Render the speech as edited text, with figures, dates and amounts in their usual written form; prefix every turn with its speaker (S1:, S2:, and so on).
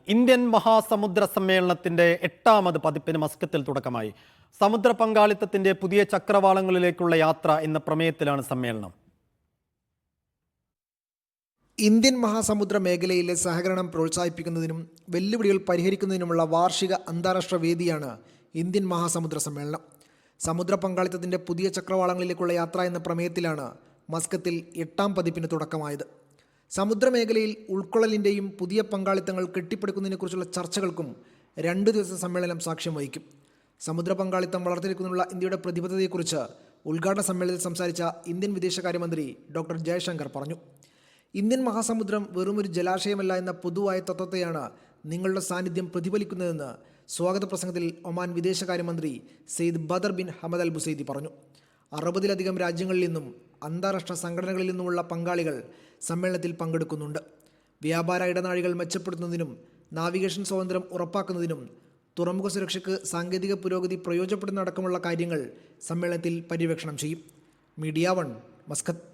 S1: Indian മഹാസമുദ്ര സമ്മേളനത്തിന്റെ 8ാമത് പതിപ്പിന് മസ്കത്തിൽ തുടക്കമായി. സമുദ്ര പങ്കാളിത്തത്തിന്റെ പുതിയ ചക്രവാളങ്ങളിലേക്കുള്ള യാത്ര എന്ന പ്രമേയത്തിലാണ് സമ്മേളനം.
S2: ഇന്ത്യൻ മഹാസമുദ്ര മേഖലയിലെ സഹകരണം പ്രോത്സാഹിപ്പിക്കുന്നതിനും വെല്ലുവിളികൾ പരിഹരിക്കുന്നതിനുമുള്ള വാർഷിക അന്താരാഷ്ട്ര വേദിയാണ് ഇന്ത്യൻ മഹാസമുദ്ര സമ്മേളനം. സമുദ്ര പങ്കാളിത്തത്തിന്റെ പുതിയ ചക്രവാളങ്ങളിലേക്കുള്ള യാത്ര എന്ന പ്രമേയത്തിലാണ് മസ്കത്തിൽ 8ാം പതിപ്പിന് തുടക്കമായത്. സമുദ്രമേഖലയിൽ ഉൾക്കൊള്ളലിൻ്റെയും പുതിയ പങ്കാളിത്തങ്ങൾ കെട്ടിപ്പടുക്കുന്നതിനെക്കുറിച്ചുള്ള ചർച്ചകൾക്കും 2 ദിവസ സമ്മേളനം സാക്ഷ്യം വഹിക്കും. സമുദ്ര പങ്കാളിത്തം വളർത്തിയെടുക്കുന്നതിനുള്ള ഇന്ത്യയുടെ പ്രതിബദ്ധതയെക്കുറിച്ച് ഉദ്ഘാടന സമ്മേളനത്തിൽ സംസാരിച്ച ഇന്ത്യൻ വിദേശകാര്യമന്ത്രി ഡോക്ടർ ജയശങ്കർ പറഞ്ഞു. ഇന്ത്യൻ മഹാസമുദ്രം വെറുമൊരു ജലാശയമല്ല എന്ന പൊതുവായ തത്വത്തെയാണ് നിങ്ങളുടെ സാന്നിധ്യം പ്രതിഫലിക്കുന്നതെന്ന് സ്വാഗത പ്രസംഗത്തിൽ ഒമാൻ വിദേശകാര്യമന്ത്രി Sayyid Badr bin Hamad Al Busaidi പറഞ്ഞു. 60-ലധികം രാജ്യങ്ങളിൽ നിന്നും അന്താരാഷ്ട്ര സംഘടനകളിൽ നിന്നുമുള്ള പങ്കാളികൾ സമ്മേളനത്തിൽ പങ്കെടുക്കുന്നുണ്ട്. വ്യാപാര ഇടനാഴികൾ മെച്ചപ്പെടുത്തുന്നതിനും നാവിഗേഷൻ സ്വാതന്ത്ര്യം ഉറപ്പാക്കുന്നതിനും തുറമുഖ സുരക്ഷയ്ക്ക് സാങ്കേതിക പുരോഗതി പ്രയോജനപ്പെടുന്നതടക്കമുള്ള കാര്യങ്ങൾ സമ്മേളനത്തിൽ പര്യവേക്ഷണം ചെയ്യും. Media 1, Muscat.